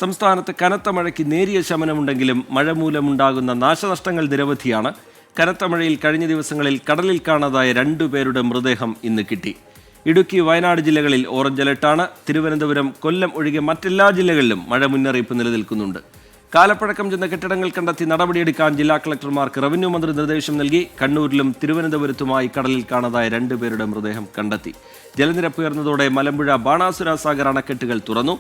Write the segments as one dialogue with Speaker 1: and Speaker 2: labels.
Speaker 1: സംസ്ഥാനത്ത് കനത്ത മഴയ്ക്ക് നേരിയ ശമനമുണ്ടെങ്കിലും മഴ മൂലമുണ്ടാകുന്ന നാശനഷ്ടങ്ങൾ നിരവധിയാണ്. കനത്ത മഴയിൽ കഴിഞ്ഞ ദിവസങ്ങളിൽ കടലിൽ കാണാതായ 2 പേരുടെ മൃതദേഹം ഇന്ന് കിട്ടി. ഇടുക്കി, വയനാട് ജില്ലകളിൽ ഓറഞ്ച് അലർട്ടാണ്. തിരുവനന്തപുരം, കൊല്ലം ഒഴികെ മറ്റെല്ലാ ജില്ലകളിലും മഴ മുന്നറിയിപ്പ് നിലനിൽക്കുന്നുണ്ട്. കാലപ്പഴക്കം ചെന്ന കെട്ടിടങ്ങൾ കണ്ടെത്തി നടപടിയെടുക്കാൻ ജില്ലാ കളക്ടർമാർക്ക് റവന്യൂ മന്ത്രി നിർദ്ദേശം നൽകി. കണ്ണൂരിലും തിരുവനന്തപുരത്തുമായി കടലിൽ കാണാതായ 2 പേരുടെ മൃതദേഹം കണ്ടെത്തി. ജലനിരപ്പ് ഉയർന്നതോടെ മലമ്പുഴ, ബാണാസുര സാഗർ അണക്കെട്ടുകൾ തുറന്നു.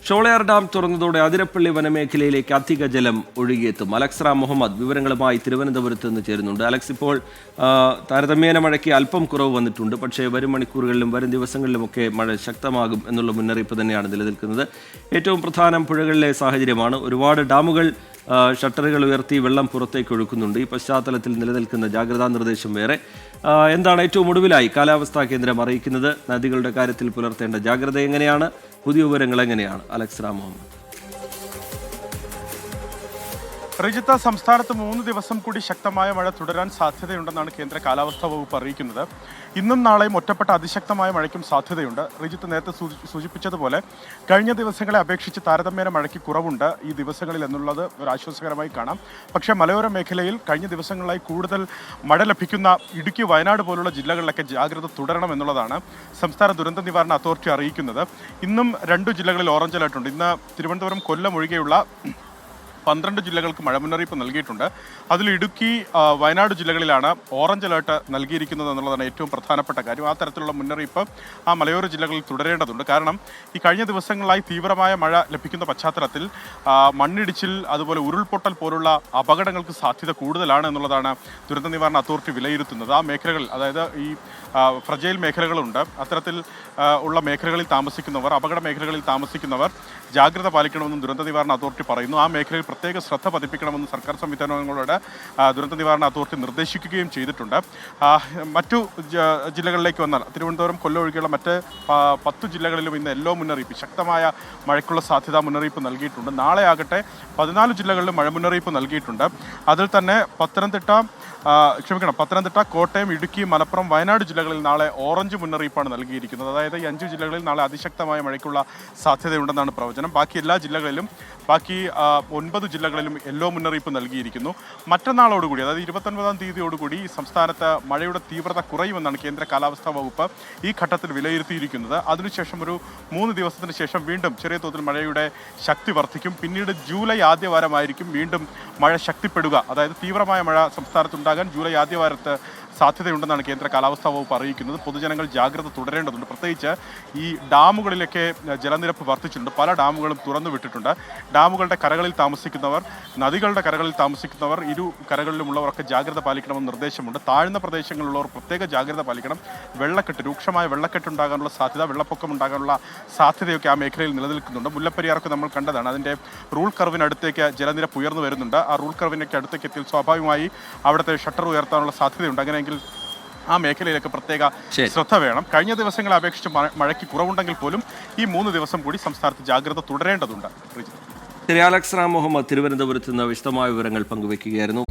Speaker 1: ഷോളയാർ ഡാം തുറന്നതോടെ അതിരപ്പള്ളി വനമേഖലയിലേക്ക് അധിക ജലം ഒഴുകിയെത്തും. അലക്സ് റാം മുഹമ്മദ് വിവരങ്ങളുമായി തിരുവനന്തപുരത്ത് നിന്ന് ചേരുന്നുണ്ട്. അലക്സ്, ഇപ്പോൾ താരതമ്യേന മഴയ്ക്ക് അല്പം കുറവ് വന്നിട്ടുണ്ട്. പക്ഷേ വരും മണിക്കൂറുകളിലും വരും ദിവസങ്ങളിലുമൊക്കെ മഴ ശക്തമാകും എന്നുള്ള മുന്നറിയിപ്പ് തന്നെയാണ് നിലനിൽക്കുന്നത്. ഏറ്റവും പ്രധാനം പുഴകളിലെ സാഹചര്യമാണ്. ഒരുപാട് ഡാമുകൾ ഷട്ടറുകൾ ഉയർത്തി വെള്ളം പുറത്തേക്ക് ഒഴുക്കുന്നുണ്ട്. ഈ പശ്ചാത്തലത്തിൽ നിലനിൽക്കുന്ന ജാഗ്രതാ നിർദ്ദേശം വേറെ. എന്താണ് ഏറ്റവും ഒടുവിലായി കാലാവസ്ഥാ കേന്ദ്രം അറിയിക്കുന്നത്? നദികളുടെ കാര്യത്തിൽ പുലർത്തേണ്ട ജാഗ്രത എങ്ങനെയാണ്? പുതിയ വിവരങ്ങൾ എങ്ങനെയാണ്? അലക്സ് റാം മുഹമ്മദ്.
Speaker 2: റിജിത്ത, സംസ്ഥാനത്ത് 3 ദിവസം കൂടി ശക്തമായ മഴ തുടരാൻ സാധ്യതയുണ്ടെന്നാണ് കേന്ദ്ര കാലാവസ്ഥാ വകുപ്പ് അറിയിക്കുന്നത്. ഇന്നും നാളെയും ഒറ്റപ്പെട്ട അതിശക്തമായ മഴയ്ക്കും സാധ്യതയുണ്ട്. റിജിത്ത് നേരത്തെ സൂചിപ്പിച്ചതുപോലെ കഴിഞ്ഞ ദിവസങ്ങളെ അപേക്ഷിച്ച് താരതമ്യേന മഴയ്ക്ക് കുറവുണ്ട് ഈ ദിവസങ്ങളിൽ എന്നുള്ളത് ഒരു ആശ്വാസകരമായി കാണാം. പക്ഷേ മലയോര മേഖലയിൽ കഴിഞ്ഞ ദിവസങ്ങളിലായി കൂടുതൽ മഴ ലഭിക്കുന്ന ഇടുക്കി, വയനാട് പോലുള്ള ജില്ലകളിലൊക്കെ ജാഗ്രത തുടരണം എന്നുള്ളതാണ് സംസ്ഥാന ദുരന്ത നിവാരണ അതോറിറ്റി അറിയിക്കുന്നത്. ഇന്നും 2 ജില്ലകളിൽ ഓറഞ്ച് അലർട്ടുണ്ട്. ഇന്ന് തിരുവനന്തപുരം, കൊല്ലം ഒഴികെയുള്ള 12 ജില്ലകൾക്ക് മഴ മുന്നറിയിപ്പ് നൽകിയിട്ടുണ്ട്. അതിൽ ഇടുക്കി, വയനാട് ജില്ലകളിലാണ് ഓറഞ്ച് അലേർട്ട് നൽകിയിരിക്കുന്നത് എന്നുള്ളതാണ് ഏറ്റവും പ്രധാനപ്പെട്ട കാര്യം. ആ തരത്തിലുള്ള മുന്നറിയിപ്പ് ആ മലയോര ജില്ലകളിൽ തുടരേണ്ടതുണ്ട്. കാരണം ഈ കഴിഞ്ഞ ദിവസങ്ങളായി തീവ്രമായ മഴ ലഭിക്കുന്ന പശ്ചാത്തലത്തിൽ മണ്ണിടിച്ചിൽ, അതുപോലെ ഉരുൾപൊട്ടൽ പോലുള്ള അപകടങ്ങൾക്ക് സാധ്യത കൂടുതലാണ് എന്നുള്ളതാണ് ദുരന്ത നിവാരണ അതോറിറ്റി വിലയിരുത്തുന്നത്. ആ മേഖലകൾ, അതായത് ഈ ഫ്രജൈൽ മേഖലകളുണ്ട്, അത്തരത്തിൽ ഉള്ള മേഖലകളിൽ താമസിക്കുന്നവർ, അപകട മേഖലകളിൽ താമസിക്കുന്നവർ ജാഗ്രത പാലിക്കണമെന്നും ദുരന്ത നിവാരണ അതോറിറ്റി പറയുന്നു. ആ മേഖലയിൽ പ്രത്യേക ശ്രദ്ധ പതിപ്പിക്കണമെന്ന് സർക്കാർ സംവിധാനങ്ങളോട് ദുരന്ത നിവാരണ അതോറിറ്റി നിർദ്ദേശിക്കുകയും ചെയ്തിട്ടുണ്ട്. മറ്റു ജില്ലകളിലേക്ക് വന്നാൽ തിരുവനന്തപുരം, കൊല്ലം ഒഴികെയുള്ള മറ്റ് 10 ജില്ലകളിലും ഇന്ന് യെല്ലോ മുന്നറിയിപ്പ്, ശക്തമായ മഴയ്ക്കുള്ള സാധ്യതാ മുന്നറിയിപ്പ് നൽകിയിട്ടുണ്ട്. നാളെ ആകട്ടെ 14 ജില്ലകളിലും മഴ മുന്നറിയിപ്പ് നൽകിയിട്ടുണ്ട്. അതിൽ തന്നെ പത്തനംതിട്ട, കോട്ടയം, ഇടുക്കി, മലപ്പുറം, വയനാട് ജില്ലകളിൽ നാളെ ഓറഞ്ച് മുന്നറിയിപ്പാണ് നൽകിയിരിക്കുന്നത്. അതായത് ഈ 5 ജില്ലകളിൽ നാളെ അതിശക്തമായ മഴയ്ക്കുള്ള സാധ്യതയുണ്ടെന്നാണ് പ്രവചനം. ബാക്കി എല്ലാ ജില്ലകളിലും, ബാക്കി 9 ജില്ലകളിലും യെല്ലോ മുന്നറിയിപ്പ് നൽകിയിരിക്കുന്നു. മറ്റന്നാളോടുകൂടി, അതായത് 29-ാം തീയതിയോടുകൂടി സംസ്ഥാനത്ത് മഴയുടെ തീവ്രത കുറയുമെന്നാണ് കേന്ദ്ര കാലാവസ്ഥാ വകുപ്പ് ഈ ഘട്ടത്തിൽ വിലയിരുത്തിയിരിക്കുന്നത്. അതിനുശേഷം ഒരു 3 ദിവസത്തിന് ശേഷം വീണ്ടും ചെറിയ തോതിൽ മഴയുടെ ശക്തി വർദ്ധിക്കും. പിന്നീട് ജൂലൈ ആദ്യവാരമായിരിക്കും വീണ്ടും മഴ ശക്തിപ്പെടുക. അതായത് തീവ്രമായ മഴ സംസ്ഥാനത്തുണ്ടാകാൻ ജൂലൈ ആദ്യവാരത്ത് സാധ്യതയുണ്ടെന്നാണ് കേന്ദ്ര കാലാവസ്ഥാ വകുപ്പ് അറിയിക്കുന്നത്. പൊതുജനങ്ങൾ ജാഗ്രത തുടരേണ്ടതുണ്ട്. പ്രത്യേകിച്ച് ഈ ഡാമുകളിലൊക്കെ ജലനിരപ്പ് വർദ്ധിച്ചിട്ടുണ്ട്. പല ഡാമുകളും തുറന്നു വിട്ടിട്ടുണ്ട്. ഡാമുകളുടെ കരകളിൽ താമസിക്കുന്നവർ, നദികളുടെ കരകളിൽ താമസിക്കുന്നവർ, ഇരു കരകളിലുമുള്ളവർക്ക് ജാഗ്രത പാലിക്കണമെന്ന് നിർദ്ദേശമുണ്ട്. താഴ്ന്ന പ്രദേശങ്ങളിലുള്ളവർ പ്രത്യേക ജാഗ്രത പാലിക്കണം. രൂക്ഷമായ വെള്ളക്കെട്ട് ഉണ്ടാകാനുള്ള സാധ്യത, വെള്ളപ്പൊക്കം ഉണ്ടാകാനുള്ള സാധ്യതയൊക്കെ ആ മേഖലയിൽ നിലനിൽക്കുന്നുണ്ട്. മുല്ലപ്പെരിയാർക്ക് നമ്മൾ കണ്ടതാണ്. അതിൻ്റെ റൂൾ കർവിനടുത്തേക്ക് ജലനിരപ്പ് ഉയർന്നു വരുന്നുണ്ട്. ആ റൂൾ കർവിനൊക്കെ അടുത്തേക്ക് എത്തിയാൽ സ്വാഭാവികമായി അവിടുത്തെ ഷട്ടർ ഉയർത്താനുള്ള സാധ്യതയുണ്ട്. അങ്ങനെയെങ്കിൽ ആ മേഖലയിലൊക്കെ പ്രത്യേക ശ്രദ്ധ വേണം. കഴിഞ്ഞ ദിവസങ്ങളെ അപേക്ഷിച്ച് മഴയ്ക്ക് കുറവുണ്ടെങ്കിൽ പോലും ഈ 3 ദിവസം കൂടി സംസ്ഥാനത്ത് ജാഗ്രത തുടരേണ്ടതുണ്ട്.
Speaker 1: അലക്സ് റാം മുഹമ്മദ് തിരുവനന്തപുരത്ത് നിന്ന് വിശദമായ വിവരങ്ങൾ പങ്കുവയ്ക്കുകയായിരുന്നു.